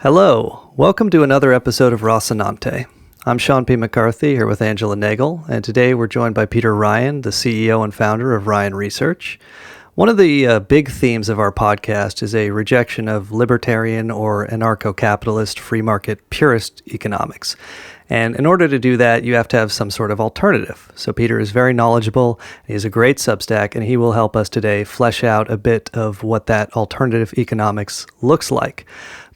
Hello, welcome to another episode of Rocinante. I'm Sean P. McCarthy here with Angela Nagel, and today we're joined by Peter Ryan, the CEO and founder of Ryan Research. One of the big themes of our podcast is a rejection of libertarian or anarcho-capitalist free market purist economics. And in order to do that, you have to have some sort of alternative. So Peter is very knowledgeable, he has a great Substack, and he will help us today flesh out a bit of what that alternative economics looks like.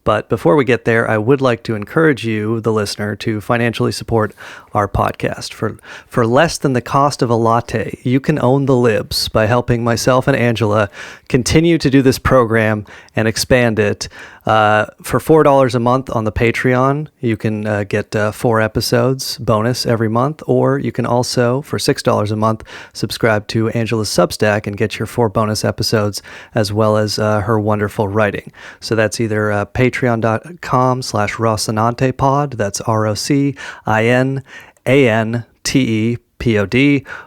But before we get there, I would like to encourage you, the listener, to financially support our podcast. For less than the cost of a latte, you can own the libs by helping myself and Angela continue to do this program and expand it. For $4 a month on the Patreon, you can get 4 episodes bonus every month, or you can also, for $6 a month, subscribe to Angela's Substack and get your 4 bonus episodes as well as her wonderful writing. So that's either patreon.com/Rocinantepod, that's ROCINANTEPOD,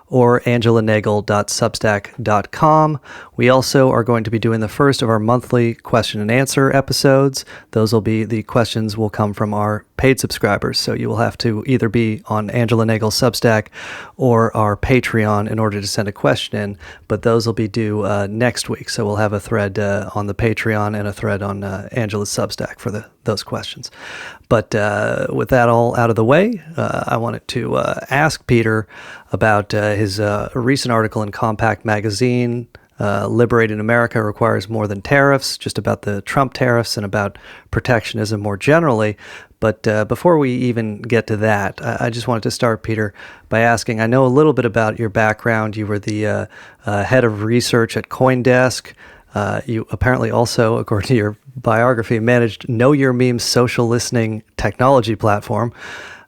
or angelanagel.substack.com. We also are going to be doing the first of our monthly question and answer episodes. The questions will come from our paid subscribers, so you will have to either be on Angela Nagel's Substack or our Patreon in order to send a question in, but those will be due next week. So we'll have a thread on the Patreon and a thread on Angela's Substack for those questions. But with that all out of the way, I wanted to ask Peter about his recent article in Compact Magazine, Liberating America Requires More Than Tariffs, just about the Trump tariffs and about protectionism more generally. But before we even get to that, I just wanted to start, Peter, by asking, I know a little bit about your background. You were the head of research at CoinDesk. You apparently also, according to your biography, managed Know Your Meme's social listening technology platform.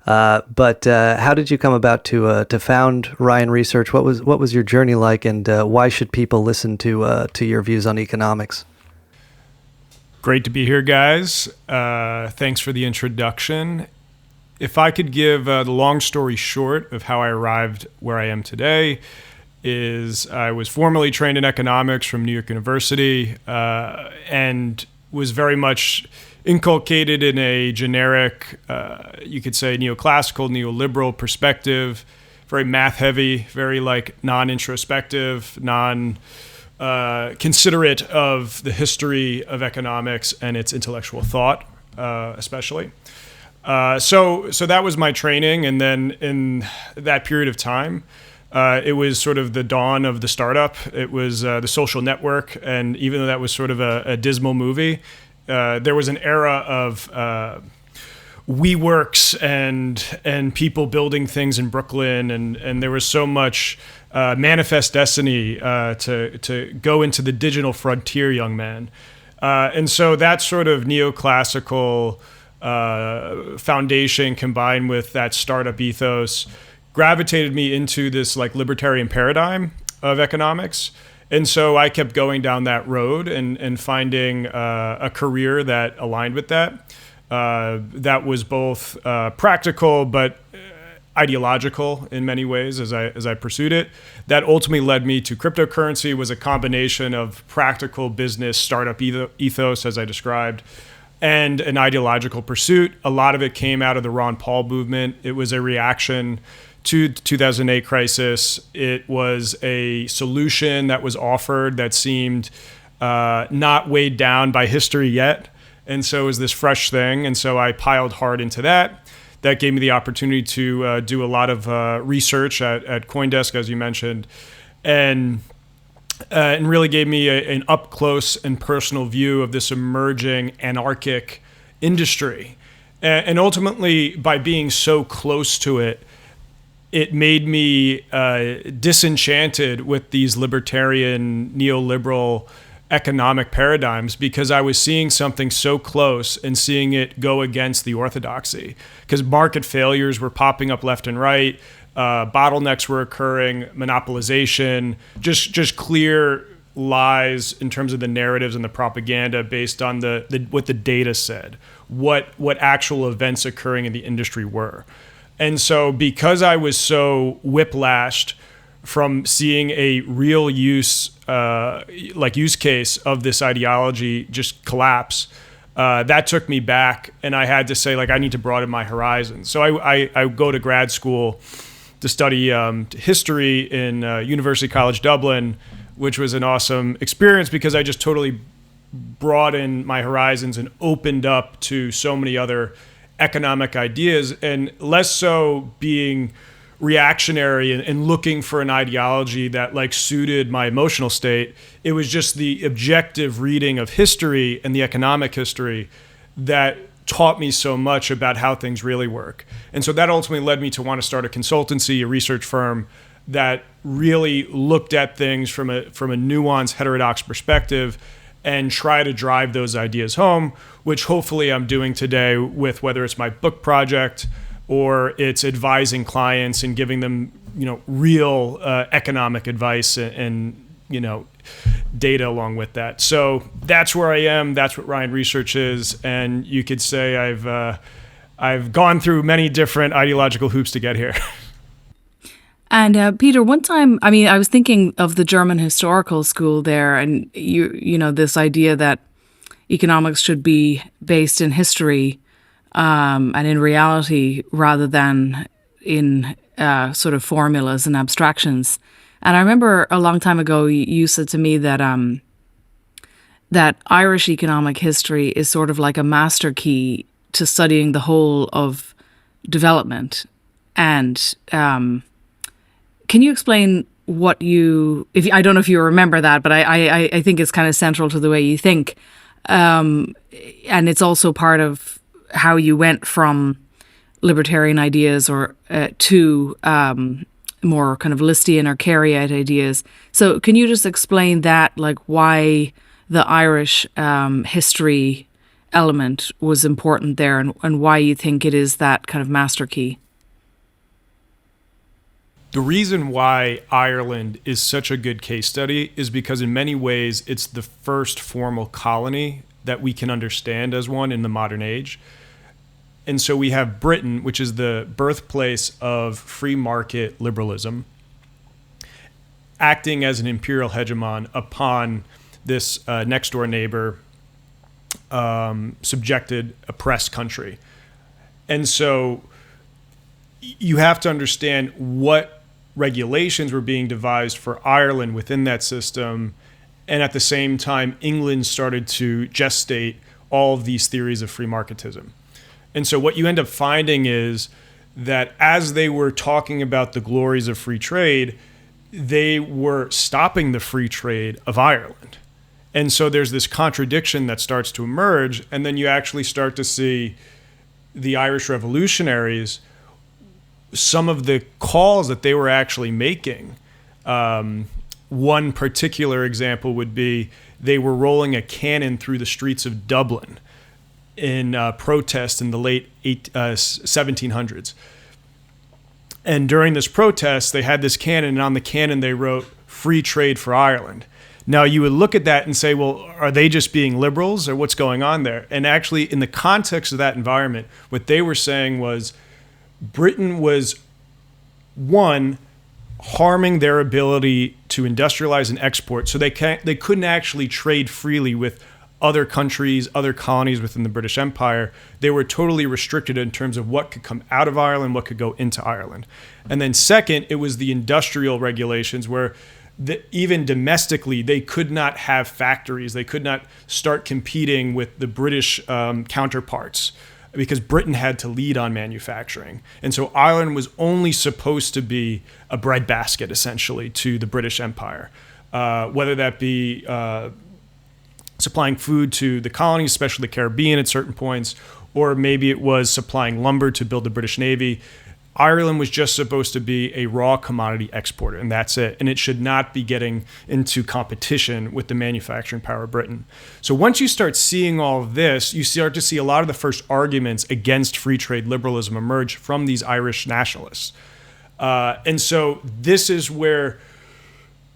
But how did you come about to found Ryan Research? What was your journey like, and why should people listen to your views on economics? Great to be here, guys. Thanks for the introduction. If I could give the long story short of how I arrived where I am today, is I was formally trained in economics from New York University and was very much inculcated in a generic, you could say neoclassical, neoliberal perspective, very math heavy, very non-introspective, considerate of the history of economics and its intellectual thought, especially. So that was my training. And then in that period of time, it was sort of the dawn of the startup. It was The Social Network. And even though that was sort of a dismal movie, there was an era of WeWorks and people building things in Brooklyn. And there was so much manifest destiny to go into the digital frontier, young man. And so that sort of neoclassical foundation combined with that startup ethos gravitated me into this libertarian paradigm of economics. And so I kept going down that road and finding a career that aligned with that. That was both practical but ideological in many ways as I pursued it. That ultimately led me to cryptocurrency. Was a combination of practical business startup ethos, as I described, and an ideological pursuit. A lot of it came out of the Ron Paul movement. It was a reaction to the 2008 crisis. It was a solution that was offered that seemed not weighed down by history yet. And so it was this fresh thing. And so I piled hard into that. That gave me the opportunity to do a lot of research at CoinDesk, as you mentioned, and really gave me an up-close and personal view of this emerging anarchic industry. And ultimately, by being so close to it, it made me disenchanted with these libertarian, neoliberal economic paradigms, because I was seeing something so close and seeing it go against the orthodoxy, because market failures were popping up left and right, bottlenecks were occurring, monopolization, just clear lies in terms of the narratives and the propaganda based on what the data said, what actual events occurring in the industry were. And so because I was so whiplashed from seeing a real use case of this ideology just collapse, that took me back, and I had to say, like, I need to broaden my horizons. So I go to grad school to study history in University College Dublin, which was an awesome experience because I just totally broadened my horizons and opened up to so many other economic ideas, and less so being reactionary and looking for an ideology that like suited my emotional state. It was just the objective reading of history and the economic history that taught me so much about how things really work. And so that ultimately led me to want to start a consultancy, a research firm that really looked at things from a nuanced, heterodox perspective and try to drive those ideas home, which hopefully I'm doing today with whether it's my book project or it's advising clients and giving them, real economic advice and data along with that. So that's where I am. That's what Ryan Research is, and you could say I've gone through many different ideological hoops to get here. And Peter, one time, I was thinking of the German historical school there, and this idea that economics should be based in history and in reality rather than in sort of formulas and abstractions. And I remember a long time ago you said to me that that Irish economic history is sort of like a master key to studying the whole of development. And can you explain what I don't know if you remember that, but I think it's kind of central to the way you think. And it's also part of how you went from libertarian ideas or to more kind of Listian or Careyite ideas. So can you just explain that, like why the Irish history element was important there and why you think it is that kind of master key? The reason why Ireland is such a good case study is because in many ways it's the first formal colony that we can understand as one in the modern age. And so we have Britain, which is the birthplace of free market liberalism, acting as an imperial hegemon upon this next door neighbor, subjected, oppressed country. And so you have to understand what regulations were being devised for Ireland within that system. And at the same time, England started to gestate all of these theories of free marketism. And so what you end up finding is that as they were talking about the glories of free trade, they were stopping the free trade of Ireland. And so there's this contradiction that starts to emerge. And then you actually start to see the Irish revolutionaries, some of the calls that they were actually making. One particular example would be they were rolling a cannon through the streets of Dublin in protest in the late 1700s. And during this protest, they had this cannon, and on the cannon they wrote, "Free trade for Ireland." Now, you would look at that and say, well, are they just being liberals, or what's going on there? And actually, in the context of that environment, what they were saying was Britain was, one, harming their ability to industrialize and export, so they couldn't actually trade freely with other countries, other colonies within the British Empire. They were totally restricted in terms of what could come out of Ireland, what could go into Ireland. And then second, it was the industrial regulations where even domestically, they could not have factories. They could not start competing with the British counterparts because Britain had to lead on manufacturing. And so Ireland was only supposed to be a breadbasket, essentially, to the British Empire, whether that be supplying food to the colonies, especially the Caribbean at certain points, or maybe it was supplying lumber to build the British Navy. Ireland was just supposed to be a raw commodity exporter, and that's it. And it should not be getting into competition with the manufacturing power of Britain. So once you start seeing all of this, you start to see a lot of the first arguments against free trade liberalism emerge from these Irish nationalists. And so this is where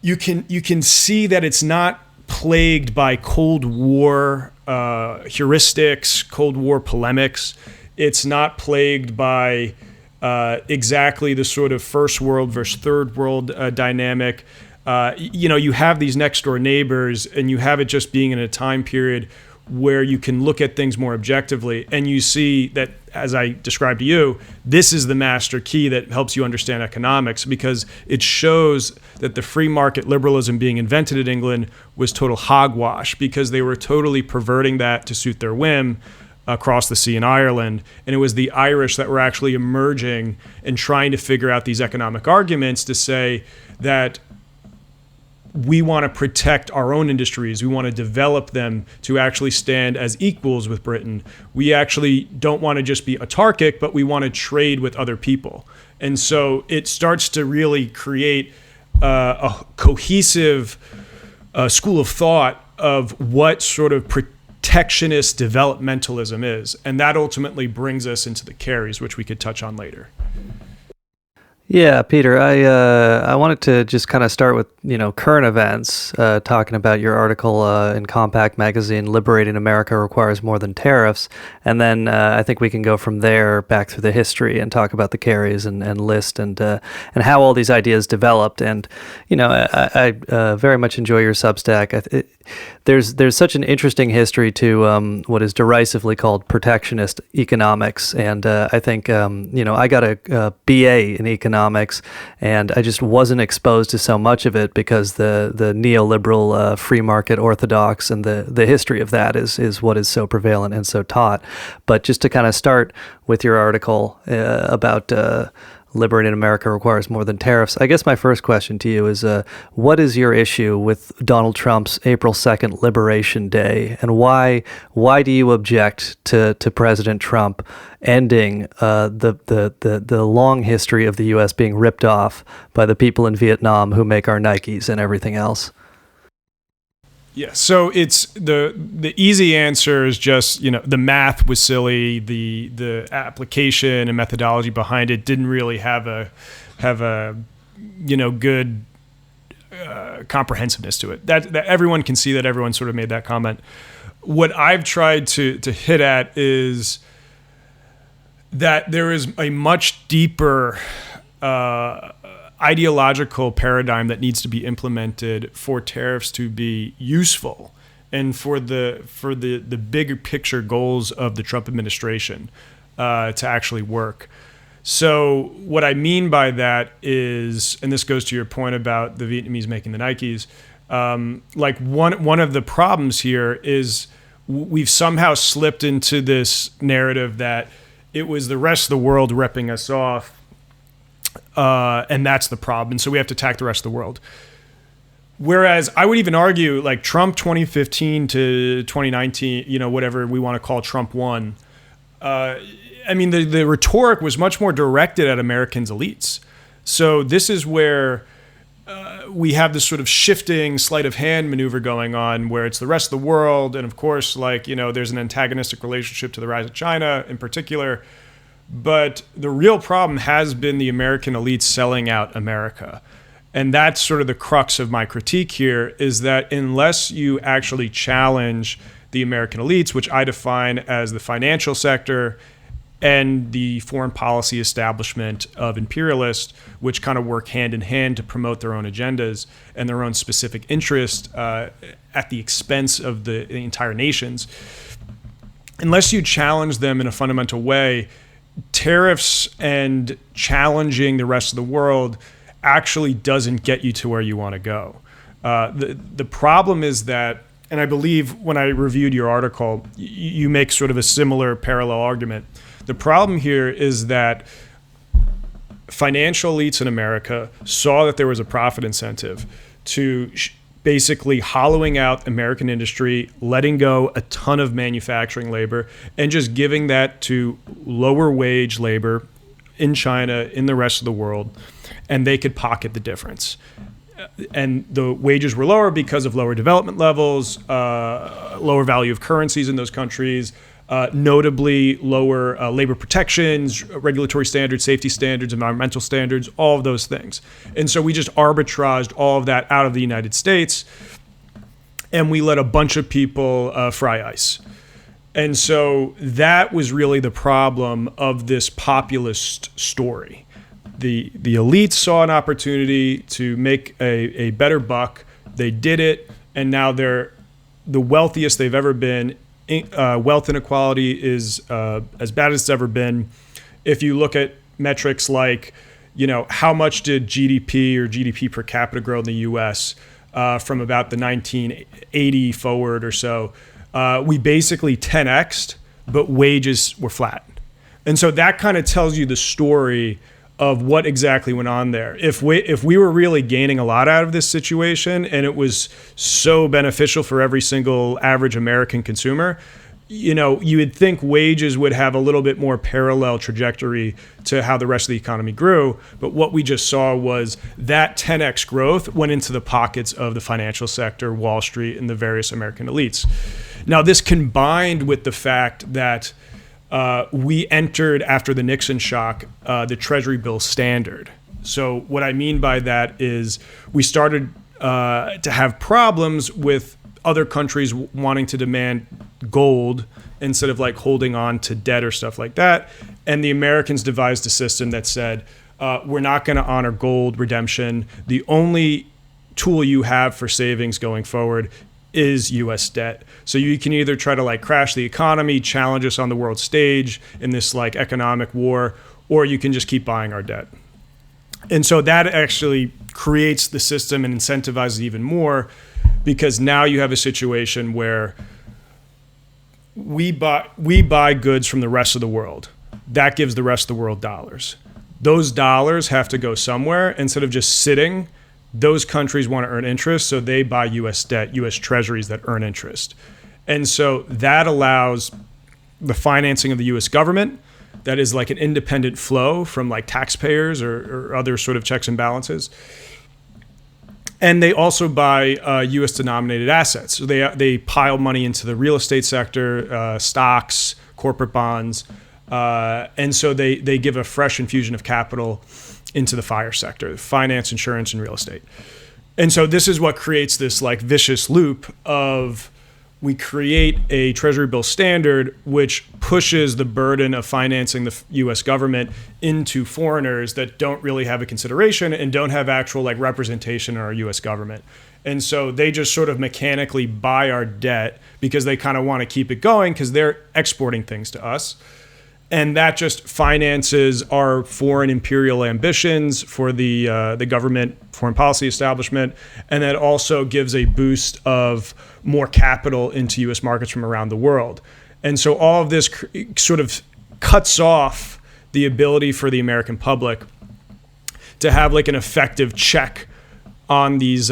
you can see that it's not plagued by Cold War heuristics, Cold War polemics. It's not plagued by exactly the sort of first world versus third world dynamic. You have these next door neighbors, and you have it just being in a time period where you can look at things more objectively, and you see that, as I described to you, this is the master key that helps you understand economics, because it shows that the free market liberalism being invented in England was total hogwash, because they were totally perverting that to suit their whim across the sea in Ireland. And it was the Irish that were actually emerging and trying to figure out these economic arguments to say that we want to protect our own industries. We want to develop them to actually stand as equals with Britain. We actually don't want to just be autarkic, but we want to trade with other people. And so it starts to really create a cohesive school of thought of what sort of protectionist developmentalism is. And that ultimately brings us into the Careys, which we could touch on later. Yeah, Peter, I wanted to just kind of start with, current events, talking about your article in Compact Magazine, Liberating America Requires More Than Tariffs. And then I think we can go from there back through the history and talk about the Careys and List and how all these ideas developed. And, I very much enjoy your Substack. There's such an interesting history to what is derisively called protectionist economics. And I think, I got a BA in economics, and I just wasn't exposed to so much of it because the neoliberal free market orthodox and the history of that is what is so prevalent and so taught. But just to kind of start with your article about Liberating America Requires More Than Tariffs, I guess my first question to you is, what is your issue with Donald Trump's April 2nd Liberation Day, and why do you object to President Trump ending the long history of the U.S. being ripped off by the people in Vietnam who make our Nikes and everything else? Yeah, so it's the easy answer is just, the math was silly, the application and methodology behind it didn't really have a good comprehensiveness to it. That everyone can see that. Everyone sort of made that comment. What I've tried to hit at is that there is a much deeper ideological paradigm that needs to be implemented for tariffs to be useful and for the bigger picture goals of the Trump administration to actually work. So what I mean by that is, and this goes to your point about the Vietnamese making the Nikes, one of the problems here is we've somehow slipped into this narrative that it was the rest of the world ripping us off, and that's the problem. And so we have to attack the rest of the world. Whereas I would even argue, like Trump 2015 to 2019, whatever we want to call Trump 1, the rhetoric was much more directed at Americans' elites. So this is where we have this sort of shifting sleight of hand maneuver going on, where it's the rest of the world. And of course, there's an antagonistic relationship to the rise of China in particular. But the real problem has been the American elites selling out America. And that's sort of the crux of my critique here, is that unless you actually challenge the American elites, which I define as the financial sector and the foreign policy establishment of imperialists, which kind of work hand in hand to promote their own agendas and their own specific interest at the expense of the entire nations, unless you challenge them in a fundamental way, tariffs and challenging the rest of the world actually doesn't get you to where you want to go. The problem is that, and I believe when I reviewed your article, you make sort of a similar parallel argument. The problem here is that financial elites in America saw that there was a profit incentive to basically hollowing out American industry, letting go a ton of manufacturing labor, and just giving that to lower wage labor in China, in the rest of the world, and they could pocket the difference. And the wages were lower because of lower development levels, lower value of currencies in those countries, notably lower labor protections, regulatory standards, safety standards, environmental standards, all of those things. And so we just arbitraged all of that out of the United States, and we let a bunch of people fry ice. And so that was really the problem of this populist story. The elites saw an opportunity to make a better buck. They did it, and now they're the wealthiest they've ever been wealth inequality is as bad as it's ever been. If you look at metrics like, how much did GDP or GDP per capita grow in the U.S. From about the 1980 forward or so, we basically 10x'd, but wages were flat. And so that kind of tells you the story of what exactly went on there. If we were really gaining a lot out of this situation and it was so beneficial for every single average American consumer, you would think wages would have a little bit more parallel trajectory to how the rest of the economy grew. But what we just saw was that 10x growth went into the pockets of the financial sector, Wall Street, and the various American elites. Now, this combined with the fact that we entered, after the Nixon shock, the Treasury bill standard. So what I mean by that is we started to have problems with other countries wanting to demand gold instead of like holding on to debt or stuff like that. And the Americans devised a system that said, we're not going to honor gold redemption. The only tool you have for savings going forward is U.S. debt. So you can either try to like crash the economy, challenge us on the world stage in this like economic war, or you can just keep buying our debt. And so that actually creates the system and incentivizes it even more, because now you have a situation where we buy goods from the rest of the world. That gives the rest of the world dollars. Those dollars have to go somewhere. Instead of just sitting, those countries want to earn interest, so they buy U.S. debt, U.S. treasuries that earn interest. And so that allows the financing of the U.S. government. That is like an independent flow from like taxpayers or other sort of checks and balances. And they also buy U.S. denominated assets. So they pile money into the real estate sector, stocks, corporate bonds. And so they give a fresh infusion of capital into the FIRE sector, finance, insurance, and real estate. And so this is what creates this like vicious loop of we create a Treasury bill standard, which pushes the burden of financing the U.S. government into foreigners that don't really have a consideration and don't have actual like representation in our U.S. government. And so they just sort of mechanically buy our debt because they kind of want to keep it going because they're exporting things to us. And that just finances our foreign imperial ambitions for the government foreign policy establishment. And that also gives a boost of more capital into U.S. markets from around the world. And so all of this sort of cuts off the ability for the American public to have like an effective check on these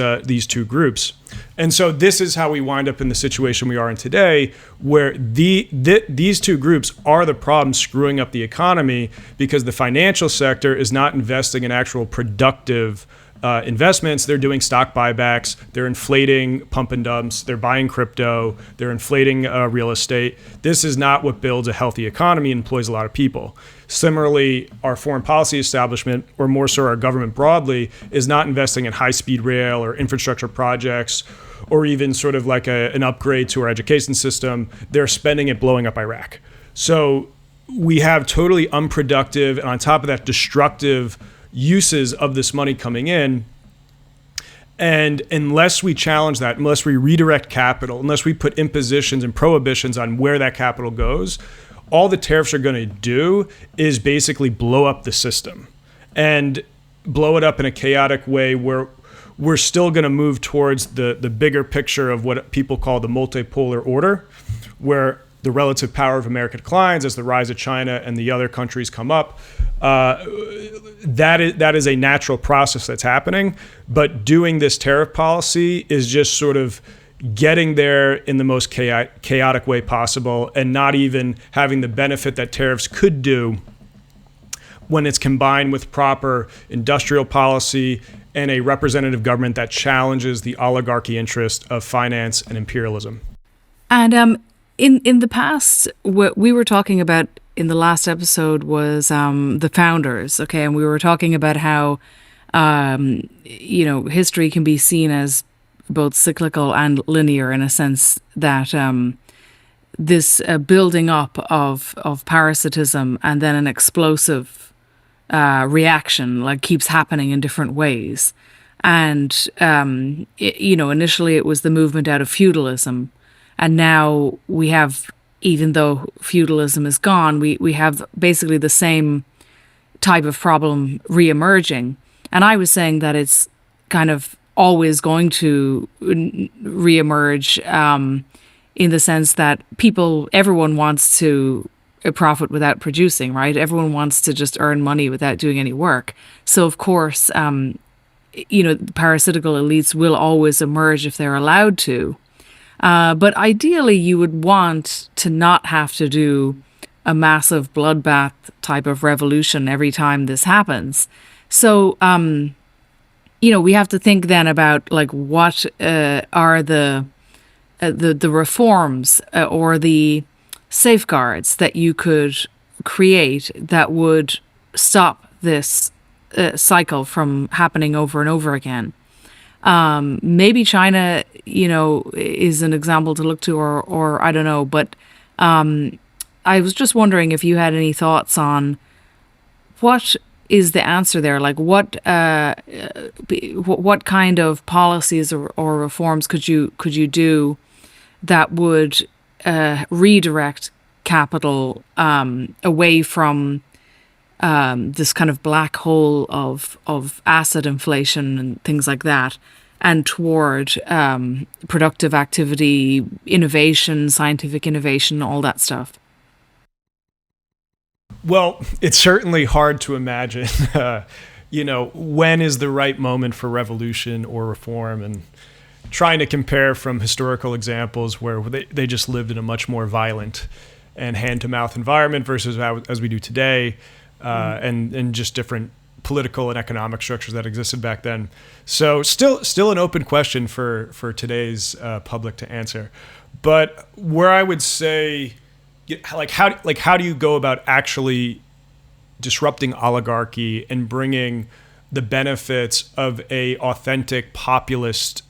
two groups. And so this is how we wind up in the situation we are in today, where these two groups are the problem screwing up the economy because the financial sector is not investing in actual productive investments. They're doing stock buybacks. They're inflating pump and dumps. They're buying crypto. They're inflating real estate. This is not what builds a healthy economy and employs a lot of people. Similarly, our foreign policy establishment, or more so our government broadly, is not investing in high-speed rail or infrastructure projects or even sort of like an upgrade to our education system. They're spending it blowing up Iraq. So we have totally unproductive and on top of that destructive uses of this money coming in. And unless we challenge that, unless we redirect capital, unless we put impositions and prohibitions on where that capital goes, all the tariffs are going to do is basically blow up the system and blow it up in a chaotic way where we're still going to move towards the bigger picture of what people call the multipolar order, where the relative power of America declines as the rise of China and the other countries come up. That is a natural process that's happening. But doing this tariff policy is just sort of getting there in the most chaotic way possible and not even having the benefit that tariffs could do when it's combined with proper industrial policy and a representative government that challenges the oligarchy interest of finance and imperialism. And in the past, what we were talking about in the last episode was the founders, okay? And we were talking about how, history can be seen as both cyclical and linear in a sense that this building up of parasitism and then an explosive reaction like keeps happening in different ways. And, initially it was the movement out of feudalism. And now we have, even though feudalism is gone, we have basically the same type of problem reemerging. And I was saying that it's kind of always going to reemerge, in the sense that everyone wants to profit without producing, right? Everyone wants to just earn money without doing any work. So of course, parasitical elites will always emerge if they're allowed to. But ideally, you would want to not have to do a massive bloodbath type of revolution every time this happens. So, we have to think then about like what are the reforms or the safeguards that you could create that would stop this cycle from happening over and over again. Maybe China, is an example to look to, or I don't know. But I was just wondering if you had any thoughts on what is the answer there. Like what kind of policies or reforms could you do that would redirect capital away from this kind of black hole of asset inflation and things like that, and toward productive activity, innovation, scientific innovation, all that stuff? Well, it's certainly hard to imagine, when is the right moment for revolution or reform, and trying to compare from historical examples where they just lived in a much more violent and hand-to-mouth environment versus as we do today, and just different political and economic structures that existed back then. So still an open question for today's public to answer. But where I would say, how do you go about actually disrupting oligarchy and bringing the benefits of a authentic populist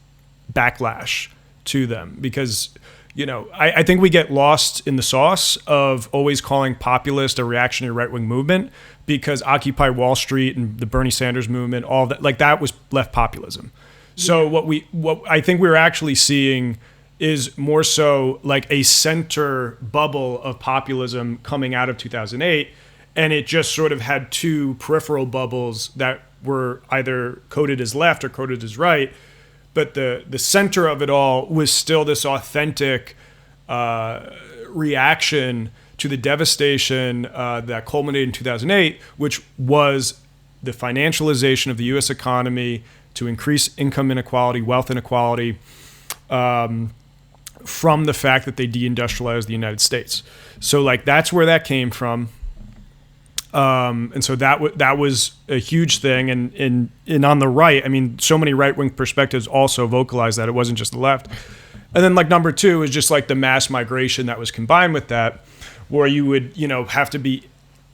backlash to them? Because I think we get lost in the sauce of always calling populist a reactionary right-wing movement, because Occupy Wall Street and the Bernie Sanders movement, all that, like that was left populism. So what I think we're actually seeing is more so like a center bubble of populism coming out of 2008. And it just sort of had two peripheral bubbles that were either coded as left or coded as right. But the center of it all was still this authentic reaction to the devastation that culminated in 2008, which was the financialization of the U.S. economy to increase income inequality, wealth inequality, from the fact that they deindustrialized the United States. So like that's where that came from. And so that was a huge thing. And on the right, I mean, so many right-wing perspectives also vocalized that it wasn't just the left. And then like number two is just like the mass migration that was combined with that, where you would, have to be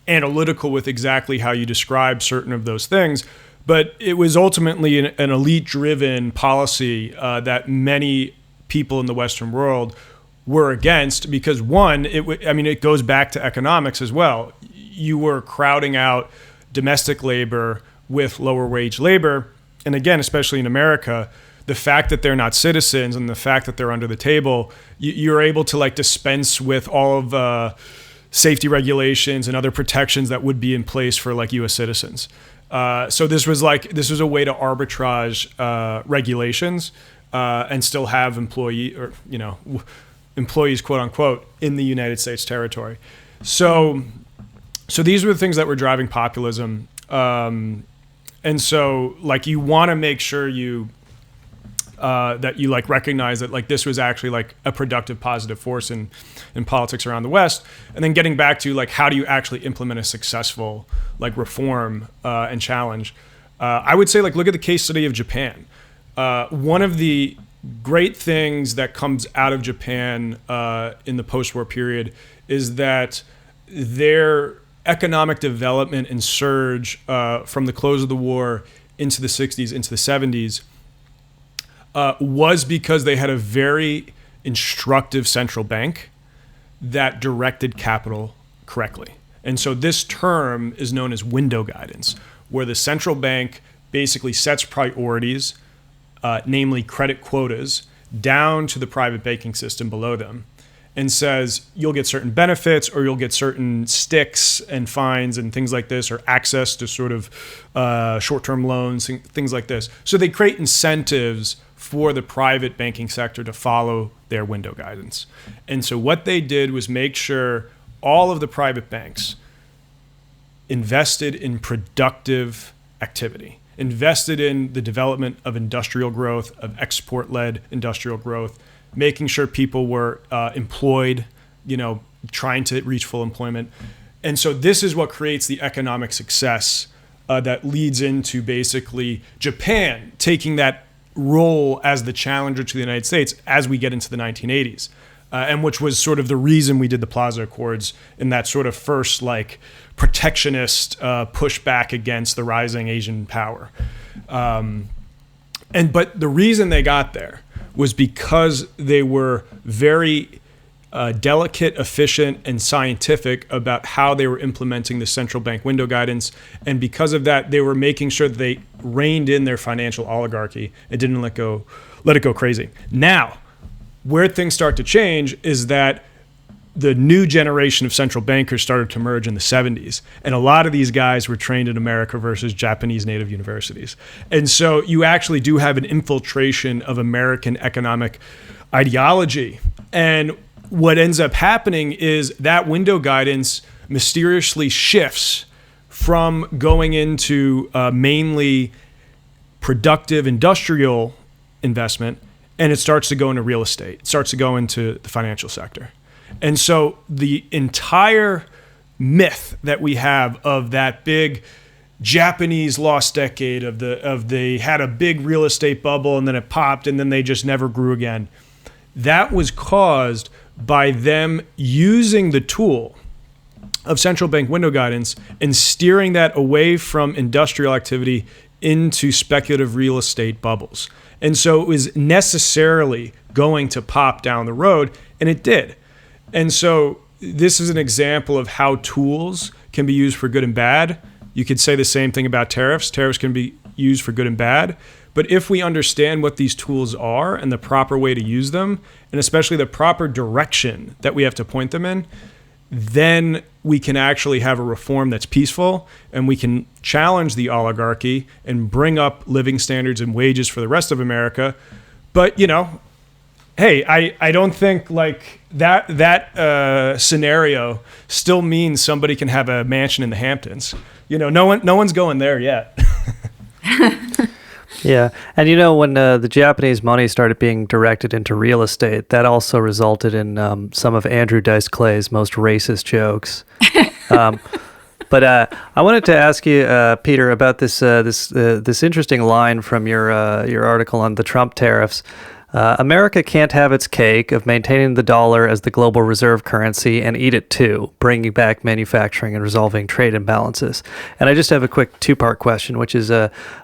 analytical with exactly how you describe certain of those things. But it was ultimately an elite-driven policy that many people in the Western world were against, because one, it goes back to economics as well. You were crowding out domestic labor with lower wage labor. And again, especially in America, the fact that they're not citizens and the fact that they're under the table, you're able to like dispense with all of safety regulations and other protections that would be in place for like U.S. citizens. So this was a way to arbitrage regulations and still have employees, quote unquote, in the United States territory. So these were the things that were driving populism. And so like you want to make sure that you like recognize that like this was actually like a productive, positive force in politics around the West. And then getting back to like how do you actually implement a successful like reform and challenge? I would say like look at the case study of Japan. One of the great things that comes out of Japan in the post-war period is that their economic development and surge from the close of the war into the 60s, into the 70s, was because they had a very instructive central bank that directed capital correctly. And so this term is known as window guidance, where the central bank basically sets priorities, namely credit quotas, down to the private banking system below them and says, you'll get certain benefits or you'll get certain sticks and fines and things like this, or access to sort of short-term loans, things like this. So they create incentives for the private banking sector to follow their window guidance. And so what they did was make sure all of the private banks invested in productive activity, invested in the development of industrial growth, of export-led industrial growth, making sure people were employed, trying to reach full employment. And so this is what creates the economic success that leads into basically Japan taking that role as the challenger to the United States as we get into the 1980s. And which was sort of the reason we did the Plaza Accords in that sort of first protectionist pushback against the rising Asian power. But the reason they got there was because they were very delicate, efficient, and scientific about how they were implementing the central bank window guidance. And because of that, they were making sure that they reined in their financial oligarchy and didn't let it go crazy. Now, where things start to change is that the new generation of central bankers started to emerge in the 70s. And a lot of these guys were trained in America versus Japanese native universities. And so you actually do have an infiltration of American economic ideology. And what ends up happening is that window guidance mysteriously shifts from going into mainly productive industrial investment, and it starts to go into real estate. It starts to go into the financial sector. And so the entire myth that we have of that big Japanese lost decade of they had a big real estate bubble and then it popped and then they just never grew again, that was caused by them using the tool of central bank window guidance and steering that away from industrial activity into speculative real estate bubbles. And so it was necessarily going to pop down the road, and it did. And so this is an example of how tools can be used for good and bad. You could say the same thing about tariffs. Tariffs can be used for good and bad. But if we understand what these tools are and the proper way to use them, and especially the proper direction that we have to point them in, then we can actually have a reform that's peaceful, and we can challenge the oligarchy and bring up living standards and wages for the rest of America. But, hey, I don't think that scenario still means somebody can have a mansion in the Hamptons. No one's going there yet. Yeah. And when the Japanese money started being directed into real estate, that also resulted in some of Andrew Dice Clay's most racist jokes. But I wanted to ask you, Peter, about this interesting line from your article on the Trump tariffs. America can't have its cake of maintaining the dollar as the global reserve currency and eat it too, bringing back manufacturing and resolving trade imbalances. And I just have a quick two-part question, which is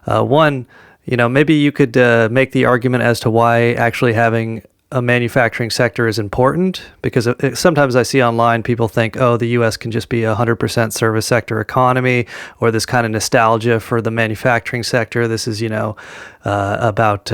one, maybe you could make the argument as to why actually having a manufacturing sector is important, because sometimes I see online people think, the U.S. can just be a 100% service sector economy, or this kind of nostalgia for the manufacturing sector. This is, about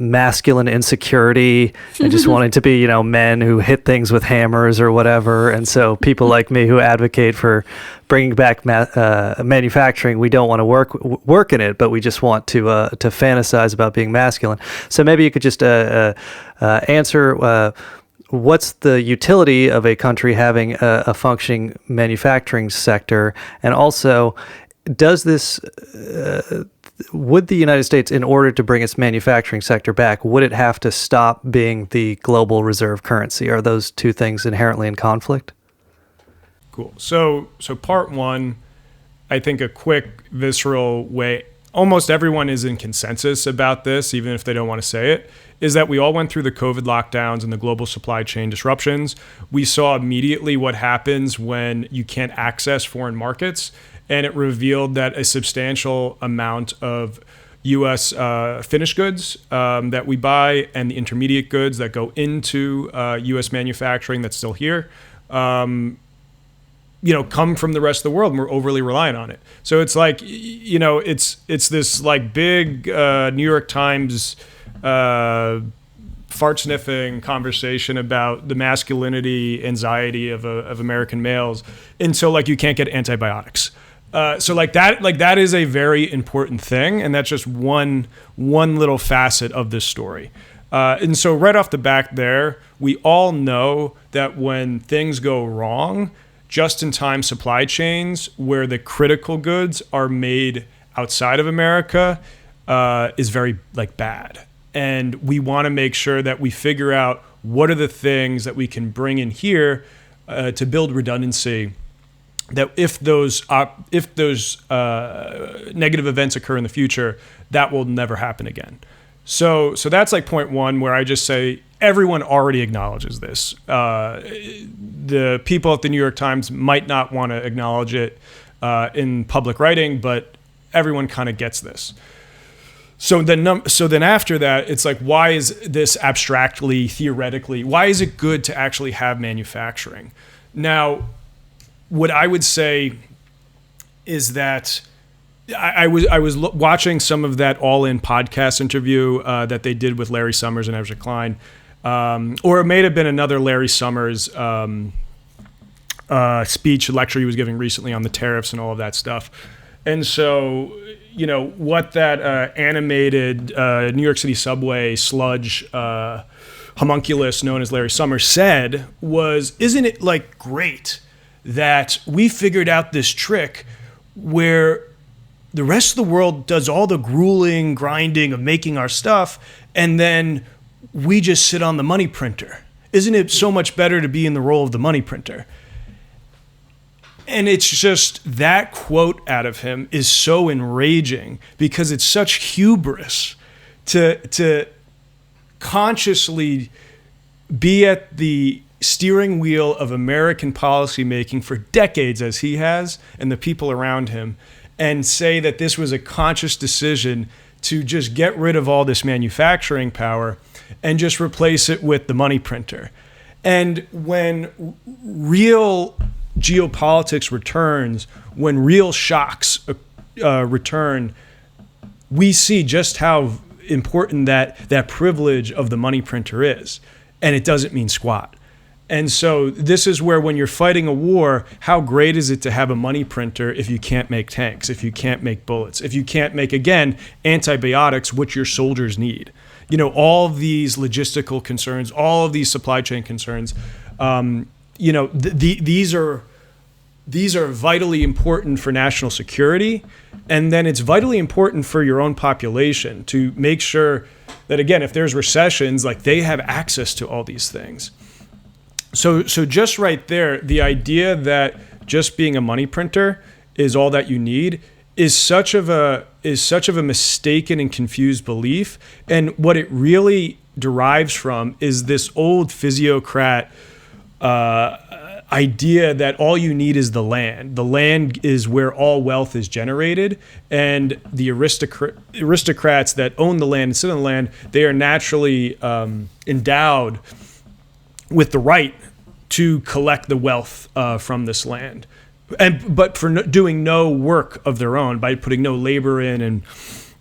masculine insecurity and just wanting to be, men who hit things with hammers or whatever. And so people like me who advocate for bringing back manufacturing, we don't want to work in it, but we just want to fantasize about being masculine. So maybe you could just answer what's the utility of a country having a functioning manufacturing sector, and also does this would the United States, in order to bring its manufacturing sector back, would it have to stop being the global reserve currency? Are those two things inherently in conflict? Cool. So part one, I think a quick, visceral way, almost everyone is in consensus about this, even if they don't want to say it, is that we all went through the COVID lockdowns and the global supply chain disruptions. We saw immediately what happens when you can't access foreign markets, and it revealed that a substantial amount of U.S. finished goods that we buy and the intermediate goods that go into U.S. manufacturing that's still here come from the rest of the world, and we're overly reliant on it. So it's like, it's this like big New York Times fart sniffing conversation about the masculinity anxiety of American males until like you can't get antibiotics. So that is a very important thing, and that's just one little facet of this story. And so right off the back there, we all know that when things go wrong, just-in-time supply chains where the critical goods are made outside of America is very like bad. And we want to make sure that we figure out what are the things that we can bring in here to build redundancy, that if those negative events occur in the future, that will never happen again. So that's like point one, where I just say everyone already acknowledges this. The people at the New York Times might not want to acknowledge it in public writing, but everyone kind of gets this. So then after that, it's like, why is this abstractly, theoretically, why is it good to actually have manufacturing? Now, what I would say is that I was watching some of that All In podcast interview that they did with Larry Summers and Ezra Klein, or it may have been another Larry Summers lecture he was giving recently on the tariffs and all of that stuff. And so, what that animated New York City subway sludge homunculus known as Larry Summers said was, isn't it like great that we figured out this trick where the rest of the world does all the grueling grinding of making our stuff, and then we just sit on the money printer. Isn't it so much better to be in the role of the money printer? And it's just, that quote out of him is so enraging because it's such hubris to consciously be at the steering wheel of American policymaking for decades, as he has, and the people around him, and say that this was a conscious decision to just get rid of all this manufacturing power and just replace it with the money printer. And when real geopolitics returns, when real shocks return, we see just how important that privilege of the money printer is. And it doesn't mean squat. And so this is where, when you're fighting a war, how great is it to have a money printer if you can't make tanks, if you can't make bullets, if you can't make, again, antibiotics, which your soldiers need. All of these logistical concerns, all of these supply chain concerns, these are vitally important for national security. And then it's vitally important for your own population to make sure that, again, if there's recessions, like, they have access to all these things. So just right there, the idea that just being a money printer is all that you need is such of a mistaken and confused belief. And what it really derives from is this old physiocrat idea that all you need is the land. The land is where all wealth is generated, and the aristocrats that own the land and sit on the land, they are naturally endowed with the right to collect the wealth from this land, but for doing no work of their own, by putting no labor in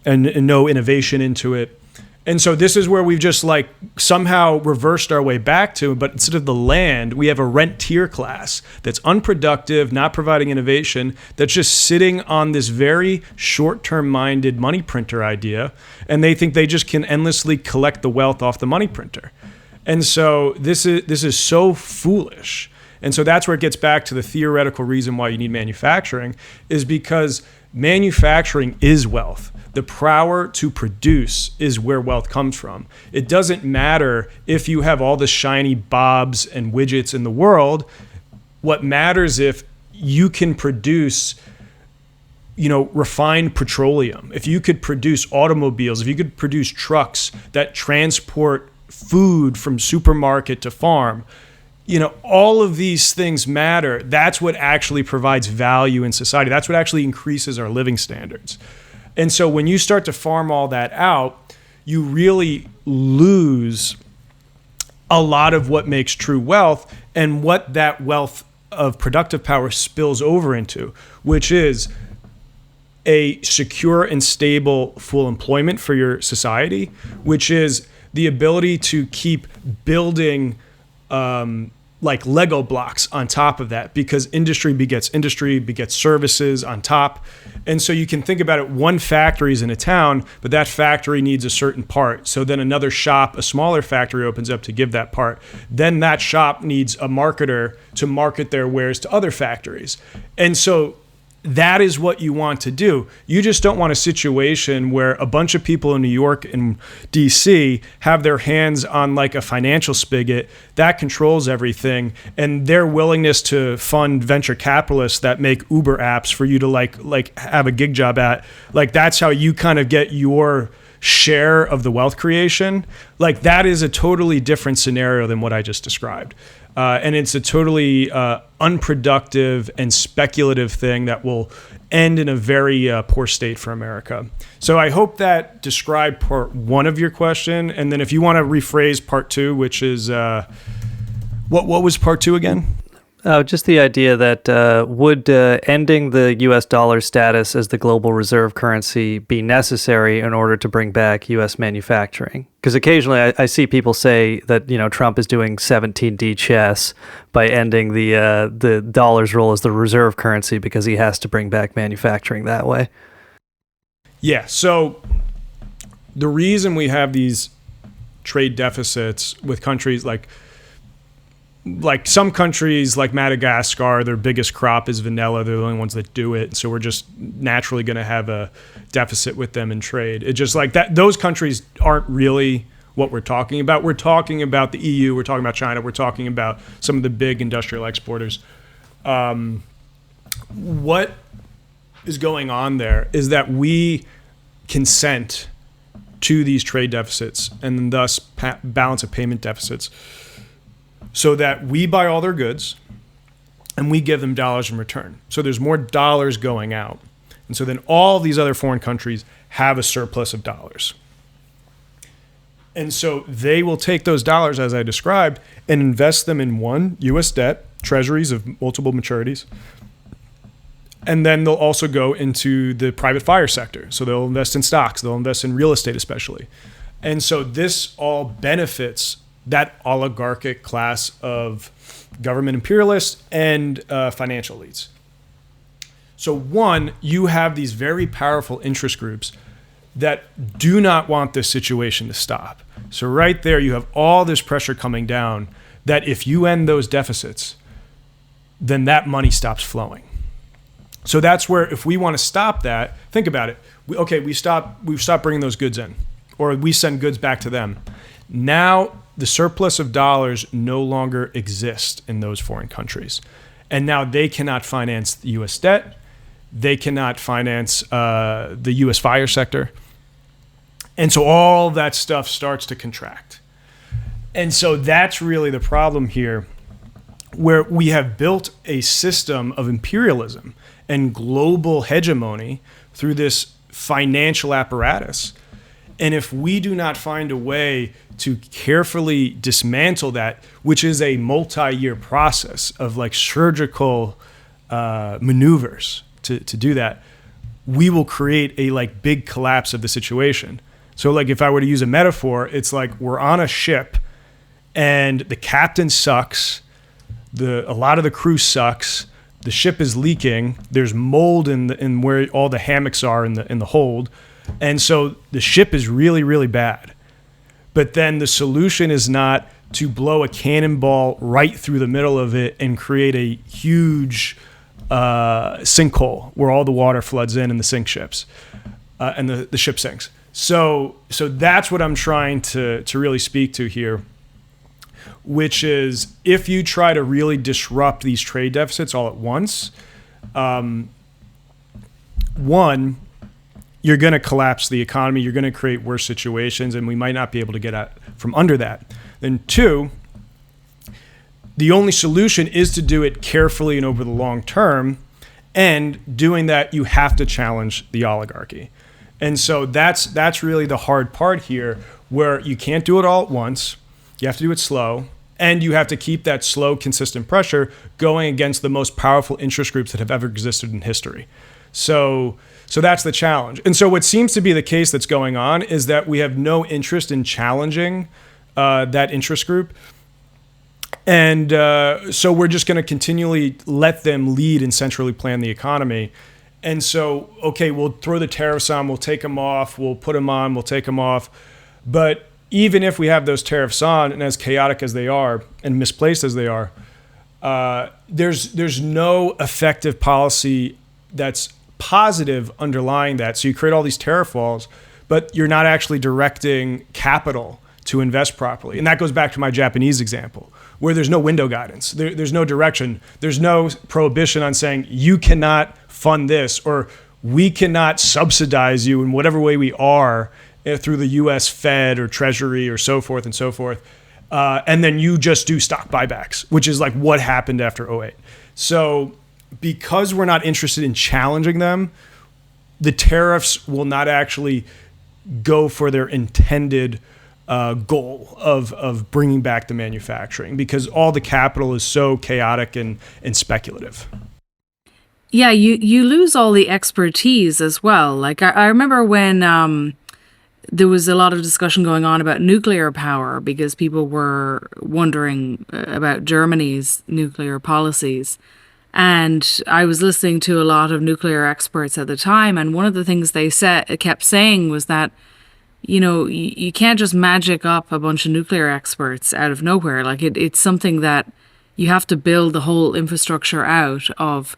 and no innovation into it. And so this is where we've just like somehow reversed our way back to, but instead of the land, we have a rentier class that's unproductive, not providing innovation, that's just sitting on this very short-term minded money printer idea, and they think they just can endlessly collect the wealth off the money printer. And so this is so foolish. And so that's where it gets back to the theoretical reason why you need manufacturing, is because manufacturing is wealth. The power to produce is where wealth comes from. It doesn't matter if you have all the shiny bobs and widgets in the world. What matters if you can produce, refined petroleum, if you could produce automobiles, if you could produce trucks that transport food from supermarket to farm. All of these things matter. That's what actually provides value in society. That's what actually increases our living standards. And so when you start to farm all that out, you really lose a lot of what makes true wealth. And what that wealth of productive power spills over into, which is a secure and stable full employment for your society, which is the ability to keep building like Lego blocks on top of that, because industry begets services on top. And so you can think about it, one factory is in a town, but that factory needs a certain part. So then another shop, a smaller factory opens up to give that part. Then that shop needs a marketer to market their wares to other factories. And so that is what you want to do. You just don't want a situation where a bunch of people in New York and DC have their hands on like a financial spigot that controls everything, and their willingness to fund venture capitalists that make Uber apps for you to like have a gig job at. Like, that's how you kind of get your share of the wealth creation. Like, that is a totally different scenario than what I just described. And it's a totally unproductive and speculative thing that will end in a very poor state for America. So I hope that described part one of your question. And then if you want to rephrase part two, which is, what was part two again? Just the idea that would ending the U.S. dollar status as the global reserve currency be necessary in order to bring back U.S. manufacturing? Because occasionally I see people say that, you know, Trump is doing 17D chess by ending the dollar's role as the reserve currency because he has to bring back manufacturing that way. Yeah. So the reason we have these trade deficits with countries like some countries like Madagascar, their biggest crop is vanilla. They're the only ones that do it. So we're just naturally going to have a deficit with them in trade. It's just like that. Those countries aren't really what we're talking about. We're talking about the EU. We're talking about China. We're talking about some of the big industrial exporters. What is going on there is that we consent to these trade deficits and thus balance of payment deficits, so that we buy all their goods and we give them dollars in return. So there's more dollars going out. And so then all these other foreign countries have a surplus of dollars. And so they will take those dollars, as I described, and invest them in one, U.S. debt, treasuries of multiple maturities. And then they'll also go into the private fire sector. So they'll invest in stocks. They'll invest in real estate especially. And so this all benefits that oligarchic class of government imperialists and financial elites. So one, you have these very powerful interest groups that do not want this situation to stop. So right there, you have all this pressure coming down that if you end those deficits, then that money stops flowing. So that's where, if we want to stop that, think about it. We've stopped bringing those goods in, or we send goods back to them. Now the surplus of dollars no longer exists in those foreign countries. And now they cannot finance the U.S. debt. They cannot finance the U.S. fire sector. And so all that stuff starts to contract. And so that's really the problem here, where we have built a system of imperialism and global hegemony through this financial apparatus. And if we do not find a way to carefully dismantle that, which is a multi-year process of like surgical maneuvers to do that, we will create a like big collapse of the situation. So like if I were to use a metaphor, it's like we're on a ship and the captain sucks, a lot of the crew sucks, the ship is leaking, there's mold in where all the hammocks are in the hold. And so the ship is really, really bad. But then the solution is not to blow a cannonball right through the middle of it and create a huge sinkhole where all the water floods in and the sink ships and the ship sinks. So that's what I'm trying to really speak to here, which is if you try to really disrupt these trade deficits all at once, one, you're going to collapse the economy. You're going to create worse situations, and we might not be able to get out from under that. Then two, the only solution is to do it carefully and over the long term. And doing that, you have to challenge the oligarchy. And so that's really the hard part here, where you can't do it all at once. You have to do it slow. And you have to keep that slow, consistent pressure going against the most powerful interest groups that have ever existed in history. So that's the challenge. And so what seems to be the case that's going on is that we have no interest in challenging that interest group. And so we're just going to continually let them lead and centrally plan the economy. And so, okay, we'll throw the tariffs on, we'll take them off, we'll put them on, we'll take them off. But even if we have those tariffs on, and as chaotic as they are and misplaced as they are, there's no effective policy that's positive underlying that. So you create all these tariff walls, but you're not actually directing capital to invest properly. And that goes back to my Japanese example, where there's no window guidance. There's no direction. There's no prohibition on saying you cannot fund this, or we cannot subsidize you in whatever way we are through the US Fed or Treasury or so forth and so forth. And then you just do stock buybacks, which is like what happened after '08. So because we're not interested in challenging them, the tariffs will not actually go for their intended goal of bringing back the manufacturing, because all the capital is so chaotic and speculative. Yeah, you lose all the expertise as well. Like I remember when there was a lot of discussion going on about nuclear power, because people were wondering about Germany's nuclear policies. And I was listening to a lot of nuclear experts at the time, and one of the things they kept saying was that, you can't just magic up a bunch of nuclear experts out of nowhere. Like it's something that you have to build the whole infrastructure out of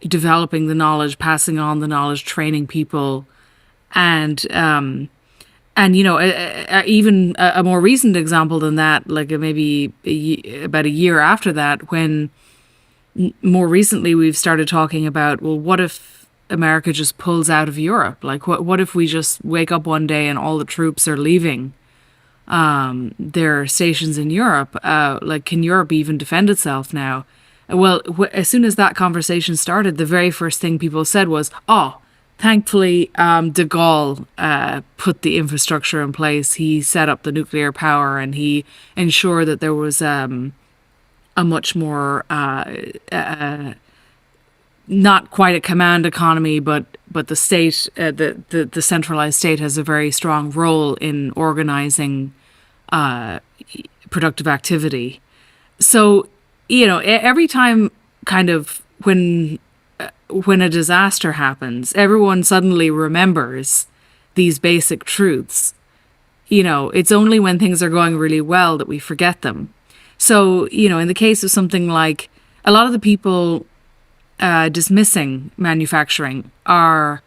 developing the knowledge, passing on the knowledge, training people, and even a more recent example than that, like maybe about a year after that, when more recently we've started talking about, well, what if America just pulls out of Europe? Like, what if we just wake up one day and all the troops are leaving their stations in Europe? Like, can Europe even defend itself now? Well, as soon as that conversation started, the very first thing people said was, oh, thankfully, de Gaulle put the infrastructure in place. He set up the nuclear power, and he ensured that there was a much more not quite a command economy, but the state, the centralized state, has a very strong role in organizing productive activity. So, every time kind of when a disaster happens, everyone suddenly remembers these basic truths. It's only when things are going really well that we forget them. So, in the case of something like, a lot of the people dismissing manufacturing come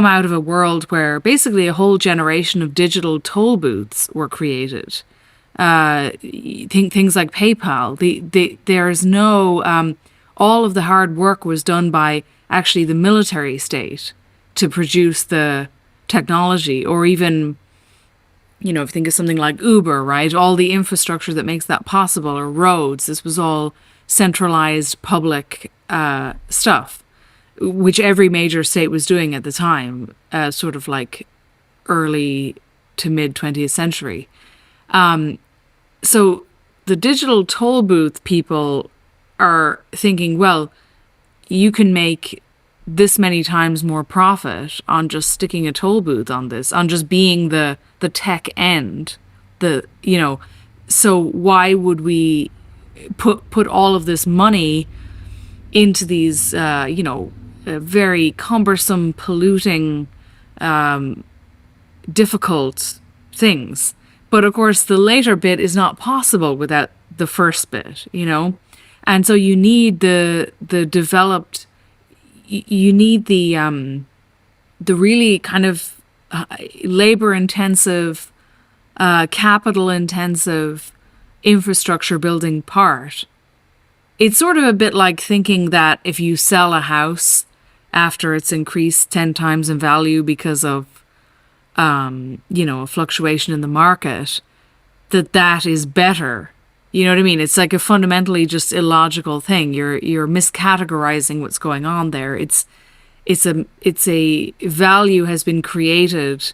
out of a world where basically a whole generation of digital toll booths were created. Things like PayPal. There's no, all of the hard work was done by actually the military state to produce the technology, or even, if you think of something like Uber, right? All the infrastructure that makes that possible, or roads. This was all centralized public stuff, which every major state was doing at the time, sort of like early to mid 20th century. So the digital toll booth people are thinking, well, you can make this many times more profit on just sticking a toll booth on this, on just being the tech end. So why would we put all of this money into these, very cumbersome, polluting, difficult things? But of course, the later bit is not possible without the first bit, And so you need the developed, you need the really kind of labor-intensive, capital-intensive infrastructure building part. It's sort of a bit like thinking that if you sell a house after it's increased 10 times in value because of a fluctuation in the market, that is better. You know what I mean? It's like a fundamentally just illogical thing. You're miscategorizing what's going on there. It's a value has been created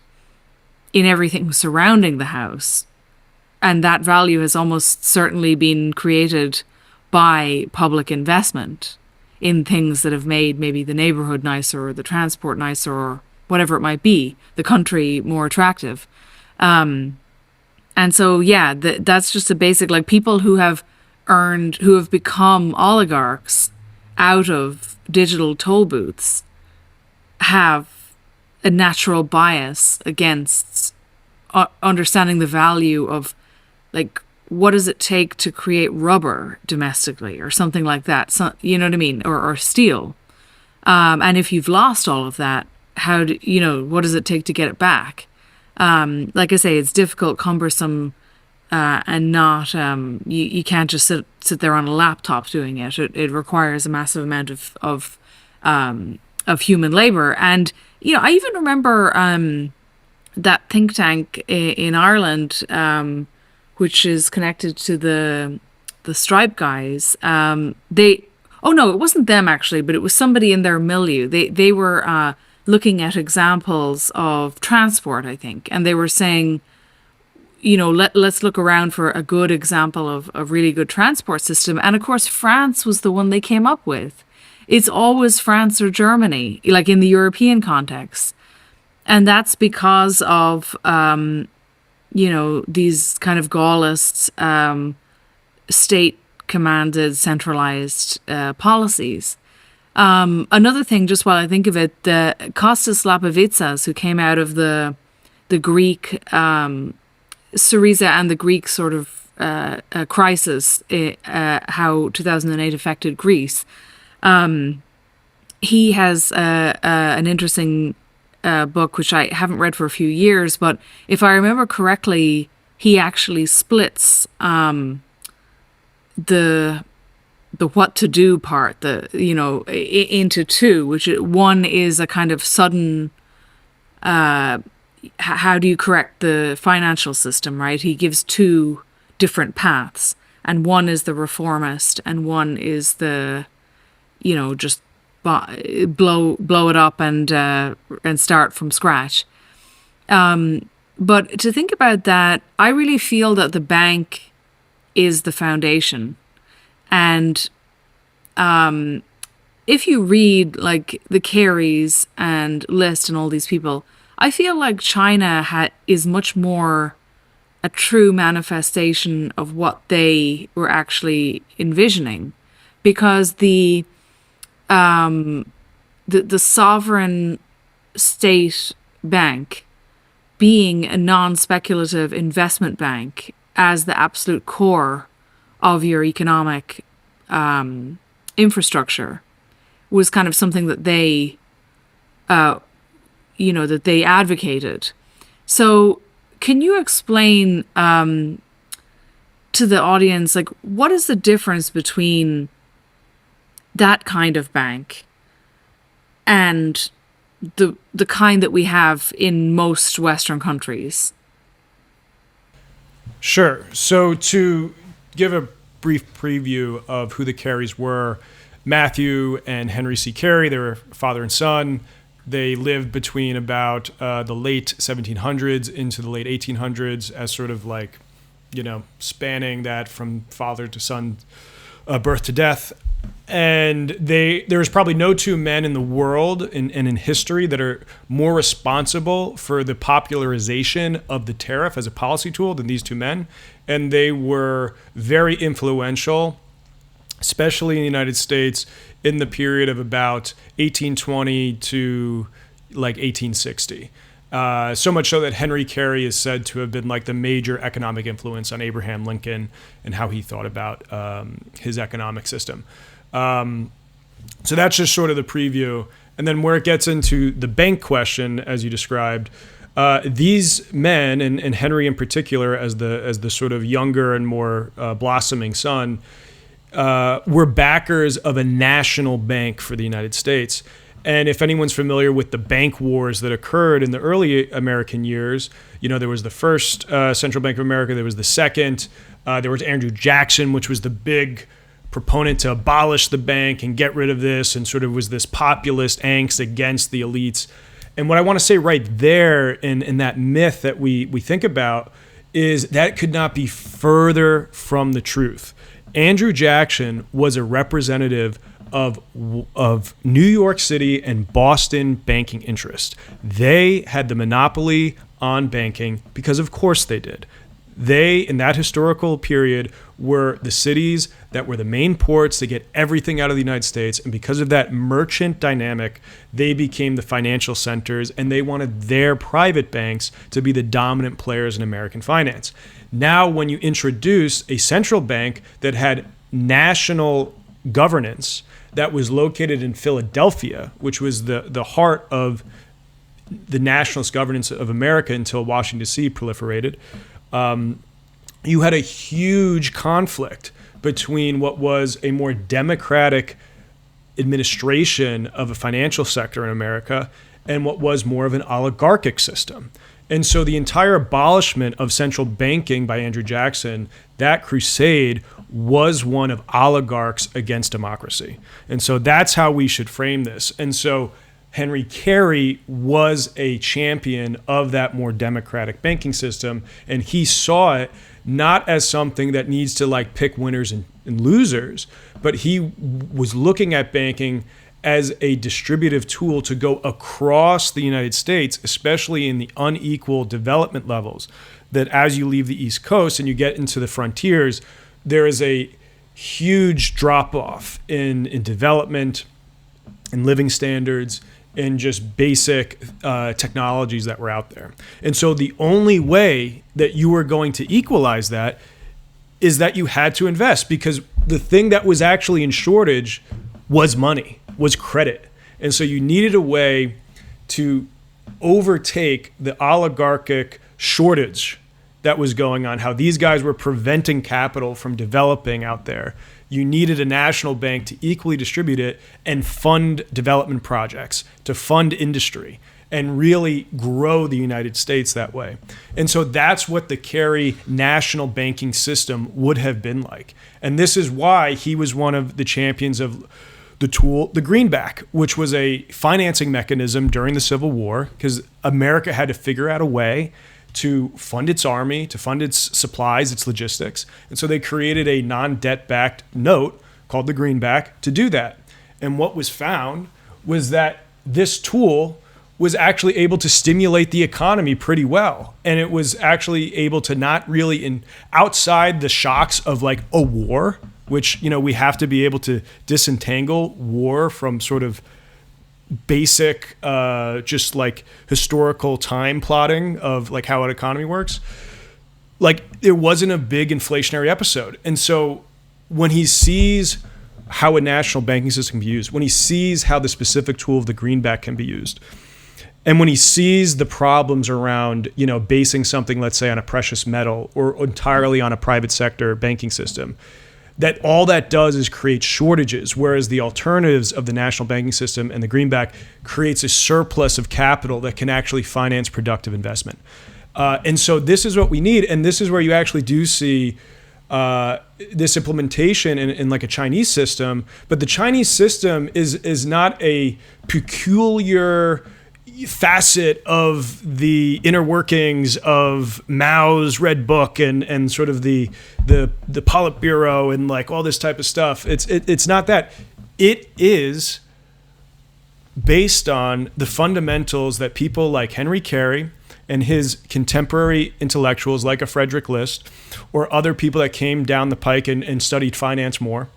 in everything surrounding the house, and that value has almost certainly been created by public investment in things that have made maybe the neighborhood nicer or the transport nicer or whatever it might be, the country more attractive. And so, yeah, that's just a basic, like, people who have become oligarchs out of digital toll booths have a natural bias against understanding the value of, like, what does it take to create rubber domestically or something like that? So, you know what I mean? Or steel. And if you've lost all of that, what does it take to get it back? Like I say, it's difficult, cumbersome, and not, you can't just sit there on a laptop doing it. It requires a massive amount of human labor. And, I even remember that think tank in Ireland, which is connected to the Stripe guys. It wasn't them actually, but it was somebody in their milieu. They were looking at examples of transport, I think, and they were saying, let's look around for a good example of a really good transport system. And of course, France was the one they came up with. It's always France or Germany, like in the European context. And that's because of, these kind of Gaullist, state-commanded, centralized policies. Another thing, just while I think of it, the Kostas Lapavitsas, who came out of the Greek, Syriza and the Greek sort of crisis, how 2008 affected Greece. He has an interesting book, which I haven't read for a few years, but if I remember correctly, he actually splits the what to do part, into two, which one is a kind of sudden, how do you correct the financial system, right? He gives two different paths, and one is the reformist, and one is the, just blow it up and start from scratch. But to think about that, I really feel that the bank is the foundation. And if you read like the Careys and List and all these people, I feel like China is much more a true manifestation of what they were actually envisioning, because the sovereign state bank being a non-speculative investment bank as the absolute core of your economic infrastructure was kind of something that they advocated. So can you explain to the audience, like, what is the difference between that kind of bank and the kind that we have in most Western countries? Sure. So to give a brief preview of who the Careys were, Matthew and Henry C. Carey, they were father and son. They lived between about the late 1700s into the late 1800s as sort of like, spanning that from father to son, birth to death. And there's probably no two men in the world and in history that are more responsible for the popularization of the tariff as a policy tool than these two men. And they were very influential, especially in the United States, in the period of about 1820 to like 1860. So much so that Henry Carey is said to have been like the major economic influence on Abraham Lincoln and how he thought about his economic system. So that's just sort of the preview. And then where it gets into the bank question, as you described, these men, and Henry in particular as the sort of younger and more blossoming son, were backers of a national bank for the United States. And if anyone's familiar with the bank wars that occurred in the early American years, there was the first Central Bank of America, there was the second, there was Andrew Jackson, which was the big proponent to abolish the bank and get rid of this, and sort of was this populist angst against the elites. And what I want to say right there in that myth that we think about is that could not be further from the truth. Andrew Jackson was a representative of New York City and Boston banking interest. They had the monopoly on banking because of course they did. They, in that historical period, were the cities that were the main ports to get everything out of the United States. And because of that merchant dynamic, they became the financial centers, and they wanted their private banks to be the dominant players in American finance. Now, when you introduce a central bank that had national governance, that was located in Philadelphia, which was the heart of the nationalist governance of America until Washington, D.C. proliferated, you had a huge conflict between what was a more democratic administration of a financial sector in America and what was more of an oligarchic system. And so the entire abolishment of central banking by Andrew Jackson, that crusade was one of oligarchs against democracy. And so that's how we should frame this. And so Henry Carey was a champion of that more democratic banking system, and he saw it not as something that needs to like pick winners and losers, but he was looking at banking as a distributive tool to go across the United States, especially in the unequal development levels, that as you leave the East Coast and you get into the frontiers, there is a huge drop-off in development, in living standards, and just basic technologies that were out there. And so the only way that you were going to equalize that is that you had to invest, because the thing that was actually in shortage was money, was credit. And so you needed a way to overtake the oligarchic shortage that was going on, how these guys were preventing capital from developing out there. You needed a national bank to equally distribute it and fund development projects, to fund industry, and really grow the United States that way. And so that's what the Carey national banking system would have been like. And this is why he was one of the champions of the tool, the greenback, which was a financing mechanism during the Civil War, because America had to figure out a way to fund its army, to fund its supplies, its logistics. And so they created a non-debt-backed note called the greenback to do that. And what was found was that this tool was actually able to stimulate the economy pretty well. And it was actually able to not really, outside the shocks of like a war, which, you know, we have to be able to disentangle war from sort of basic, just like historical time plotting of like how an economy works. Like there wasn't a big inflationary episode. And so when he sees how a national banking system can be used, when he sees how the specific tool of the greenback can be used, and when he sees the problems around, you know, basing something, let's say, on a precious metal or entirely on a private sector banking system, that all that does is create shortages, whereas the alternatives of the national banking system and the greenback creates a surplus of capital that can actually finance productive investment. And so this is what we need, and this is where you actually do see this implementation in like a Chinese system. But the Chinese system is not a peculiar facet of the inner workings of Mao's Red Book and sort of the Politburo and like all this type of stuff. It's not that. It is based on the fundamentals that people like Henry Carey and his contemporary intellectuals like a Frederick List or other people that came down the pike and studied finance more,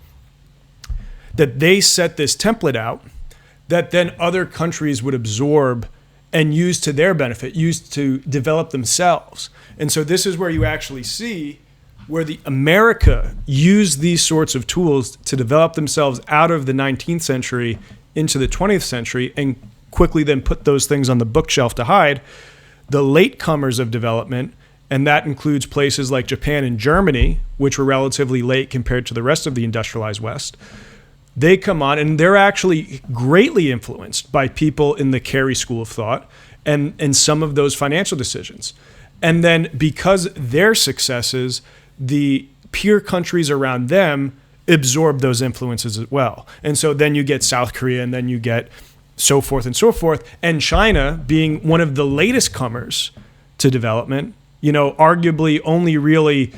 that they set this template out that then other countries would absorb and use to their benefit, use to develop themselves. And so this is where you actually see where the America used these sorts of tools to develop themselves out of the 19th century into the 20th century and quickly then put those things on the bookshelf to hide. The latecomers of development, and that includes places like Japan and Germany, which were relatively late compared to the rest of the industrialized West, they come on and they're actually greatly influenced by people in the Carey school of thought and some of those financial decisions. And then because their successes, the peer countries around them absorb those influences as well. And so then you get South Korea, and then you get so forth and so forth. And China, being one of the latest comers to development, arguably only really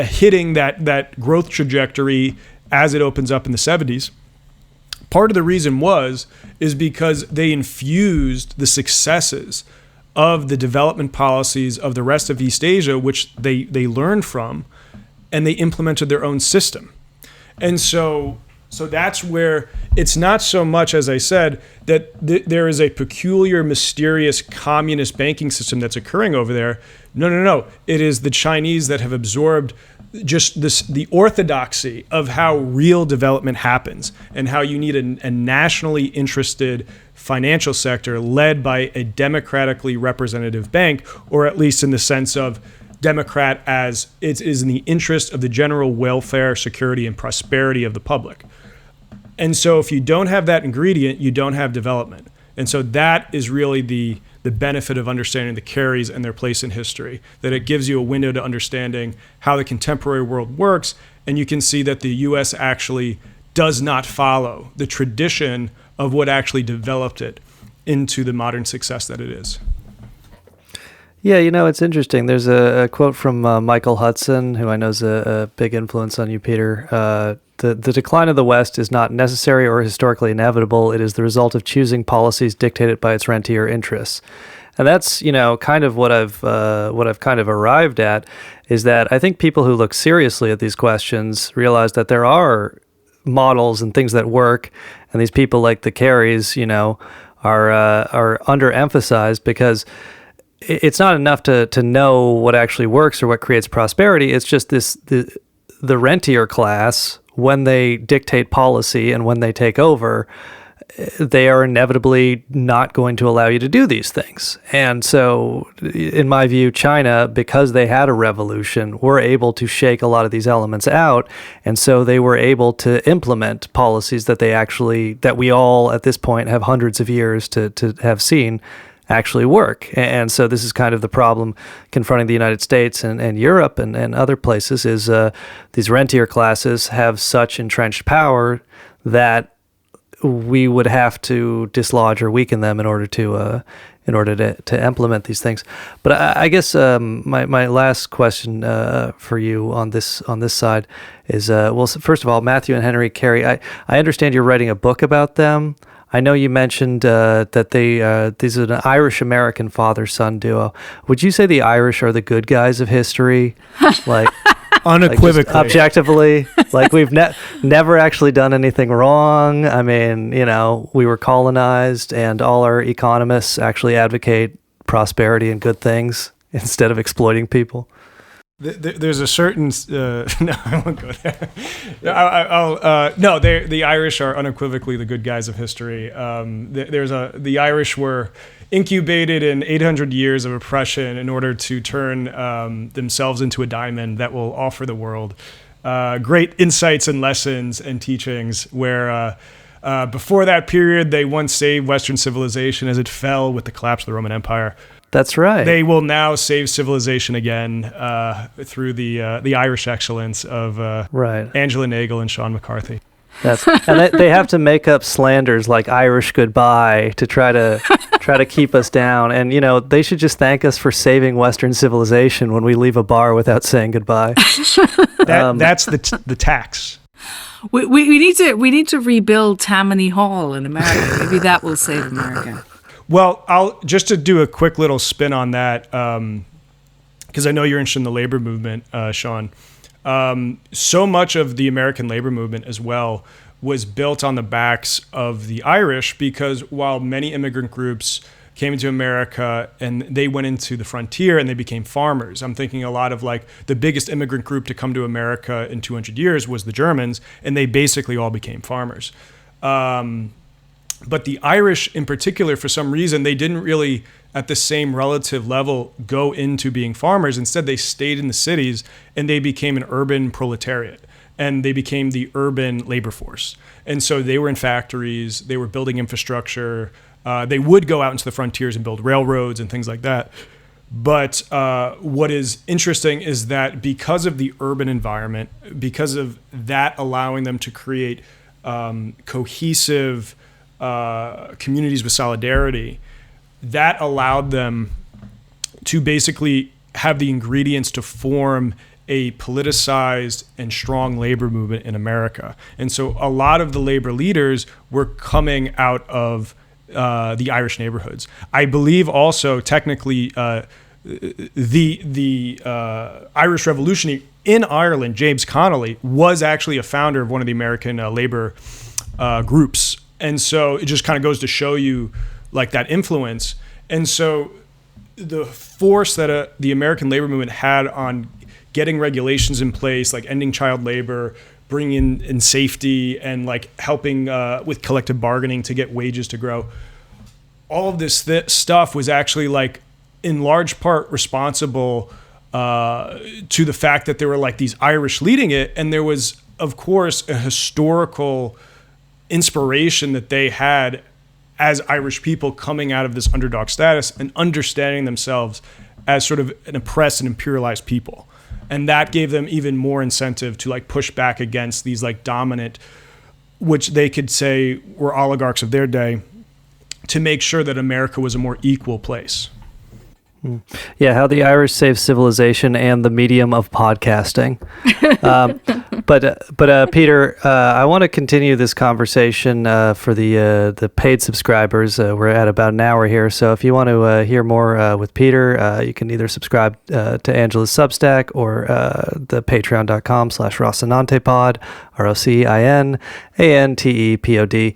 hitting that growth trajectory as it opens up in the 70s. Part of the reason is because they infused the successes of the development policies of the rest of East Asia, which they learned from, and they implemented their own system. And so that's where it's not so much, as I said, that there is a peculiar, mysterious communist banking system that's occurring over there. No. It is the Chinese that have absorbed just the orthodoxy of how real development happens and how you need a nationally interested financial sector led by a democratically representative bank, or at least in the sense of democrat as it is in the interest of the general welfare, security, and prosperity of the public. And so if you don't have that ingredient, you don't have development. And so that is really the benefit of understanding the Careys and their place in history, that it gives you a window to understanding how the contemporary world works. And you can see that the U.S. actually does not follow the tradition of what actually developed it into the modern success that it is. Yeah, it's interesting. There's a quote from Michael Hudson, who I know is a big influence on you, Peter. The decline of the West is not necessary or historically inevitable. It is the result of choosing policies dictated by its rentier interests. And that's, kind of what I've kind of arrived at, is that I think people who look seriously at these questions realize that there are models and things that work, and these people like the Careys, are underemphasized, because it's not enough to know what actually works or what creates prosperity. It's just the rentier class, when they dictate policy and when they take over, they are inevitably not going to allow you to do these things. And so, in my view, China, because they had a revolution, were able to shake a lot of these elements out. And so they were able to implement policies that we all at this point have hundreds of years to have seen actually work. And so this is kind of the problem confronting the United States and Europe and other places, is these rentier classes have such entrenched power that we would have to dislodge or weaken them in order to implement these things. But I guess my last question for you on this side is, well, first of all, Matthew and Henry Carey, I understand you're writing a book about them. I know you mentioned that these are an Irish-American father-son duo. Would you say the Irish are the good guys of history? Like unequivocally, like objectively, like we've never actually done anything wrong. I mean, we were colonized, and all our economists actually advocate prosperity and good things instead of exploiting people. There's a certain no, I won't go there. The Irish are unequivocally the good guys of history. The Irish were incubated in 800 years of oppression in order to turn themselves into a diamond that will offer the world great insights and lessons and teachings. Where before that period, they once saved Western civilization as it fell with the collapse of the Roman Empire. That's right. They will now save civilization again through the Irish excellence of Angela Nagle and Sean McCarthy. And they have to make up slanders like Irish goodbye to try to keep us down. And they should just thank us for saving Western civilization when we leave a bar without saying goodbye. That's the tax. We need to rebuild Tammany Hall in America. Maybe that will save America. Well, I'll just to do a quick little spin on that, because I know you're interested in the labor movement, Sean. So much of the American labor movement as well was built on the backs of the Irish, because while many immigrant groups came into America and they went into the frontier and they became farmers. I'm thinking a lot of like the biggest immigrant group to come to America in 200 years was the Germans, and they basically all became farmers. But the Irish in particular, for some reason, they didn't really at the same relative level go into being farmers. Instead, they stayed in the cities and they became an urban proletariat, and they became the urban labor force. And so they were in factories, they were building infrastructure. They would go out into the frontiers and build railroads and things like that. But what is interesting is that because of the urban environment, because of that allowing them to create cohesive communities with solidarity, that allowed them to basically have the ingredients to form a politicized and strong labor movement in America. And so a lot of the labor leaders were coming out of the Irish neighborhoods. I believe also technically the Irish Revolution in Ireland, James Connolly, was actually a founder of one of the American labor groups. And so it just kind of goes to show you like that influence. And so the force that the American labor movement had on getting regulations in place, like ending child labor, bringing in safety, and like helping with collective bargaining to get wages to grow. All of this stuff was actually like in large part responsible to the fact that there were like these Irish leading it. And there was, of course, a historical inspiration that they had as Irish people coming out of this underdog status and understanding themselves as sort of an oppressed and imperialized people. And that gave them even more incentive to like push back against these like dominant, which they could say were oligarchs of their day, to make sure that America was a more equal place. Yeah, how the Irish saved civilization and the medium of podcasting. But Peter, I want to continue this conversation for the paid subscribers. We're at about an hour here, so if you want to hear more with Peter, you can either subscribe to Angela's Substack or the patreon.com/Rocinantepod, ROCINANTEPOD.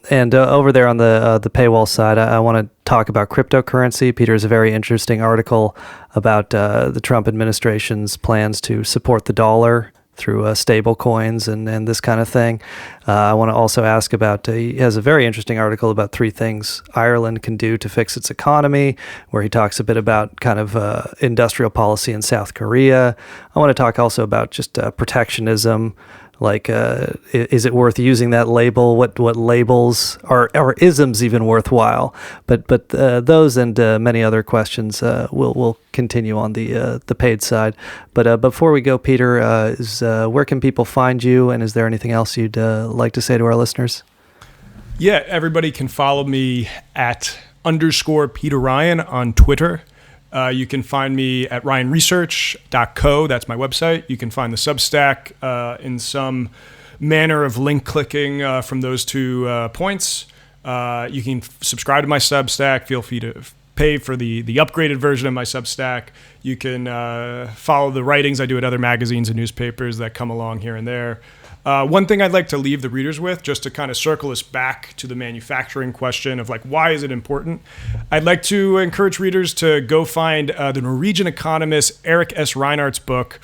And over there on the paywall side, I want to talk about cryptocurrency. Peter has a very interesting article about the Trump administration's plans to support the dollar through stable coins and this kind of thing. I want to also ask about, he has a very interesting article about 3 things Ireland can do to fix its economy, where he talks a bit about kind of industrial policy in South Korea. I want to talk also about just protectionism. Like, is it worth using that label? What labels are isms even worthwhile? But those and many other questions we'll continue on the paid side. But before we go, Peter, where can people find you? And is there anything else you'd like to say to our listeners? Yeah, everybody can follow me at _Peter Ryan on Twitter. You can find me at ryanresearch.co. That's my website. You can find the Substack in some manner of link clicking from those 2 points. You can subscribe to my Substack. Feel free to pay for the upgraded version of my Substack. You can follow the writings I do at other magazines and newspapers that come along here and there. One thing I'd like to leave the readers with, just to kind of circle us back to the manufacturing question of like, why is it important? I'd like to encourage readers to go find the Norwegian economist Erik S. Reinhardt's book,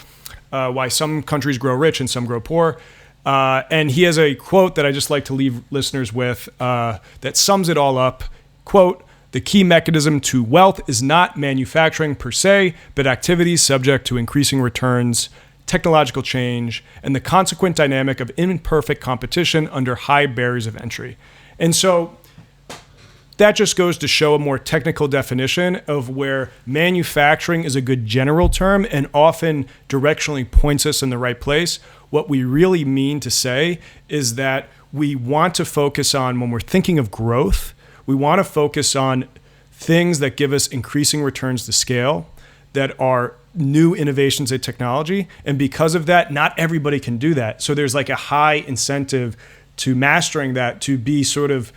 Why Some Countries Grow Rich and Some Grow Poor. And he has a quote that I just like to leave listeners with that sums it all up. Quote, "The key mechanism to wealth is not manufacturing per se, but activities subject to increasing returns, technological change, and the consequent dynamic of imperfect competition under high barriers of entry." And so that just goes to show a more technical definition of where manufacturing is a good general term and often directionally points us in the right place. What we really mean to say is that we want to focus on, when we're thinking of growth, we want to focus on things that give us increasing returns to scale, that are new innovations in technology. And because of that, not everybody can do that. So there's like a high incentive to mastering that, to be sort of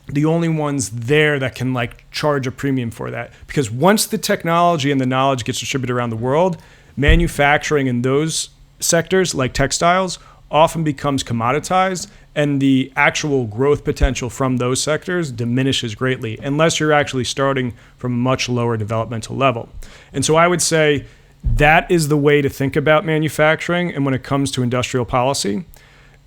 the only ones there that can like charge a premium for that. Because once the technology and the knowledge gets distributed around the world, manufacturing in those sectors like textiles often becomes commoditized, and the actual growth potential from those sectors diminishes greatly unless you're actually starting from a much lower developmental level. And so I would say that is the way to think about manufacturing and when it comes to industrial policy.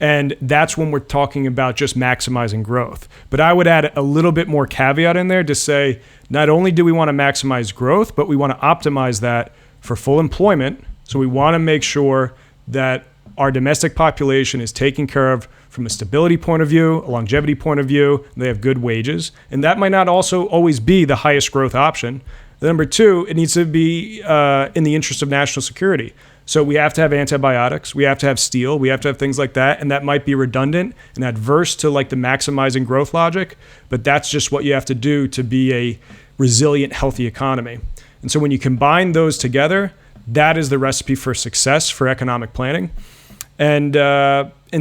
And that's when we're talking about just maximizing growth. But I would add a little bit more caveat in there to say, not only do we want to maximize growth, but we want to optimize that for full employment. So we want to make sure that our domestic population is taken care of from a stability point of view, a longevity point of view. They have good wages. And that might not also always be the highest growth option. Number 2, it needs to be in the interest of national security. So we have to have antibiotics, we have to have steel, we have to have things like that. And that might be redundant and adverse to like the maximizing growth logic, but that's just what you have to do to be a resilient, healthy economy. And so when you combine those together, that is the recipe for success for economic planning. And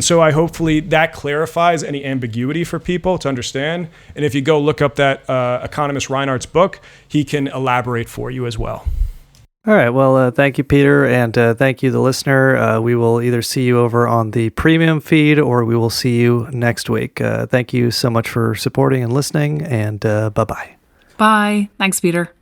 so I hopefully that clarifies any ambiguity for people to understand. And if you go look up that economist Reinhardt's book, he can elaborate for you as well. All right. Well, thank you, Peter, and thank you, the listener. We will either see you over on the premium feed or we will see you next week. Thank you so much for supporting and listening, and bye-bye. Bye. Thanks, Peter.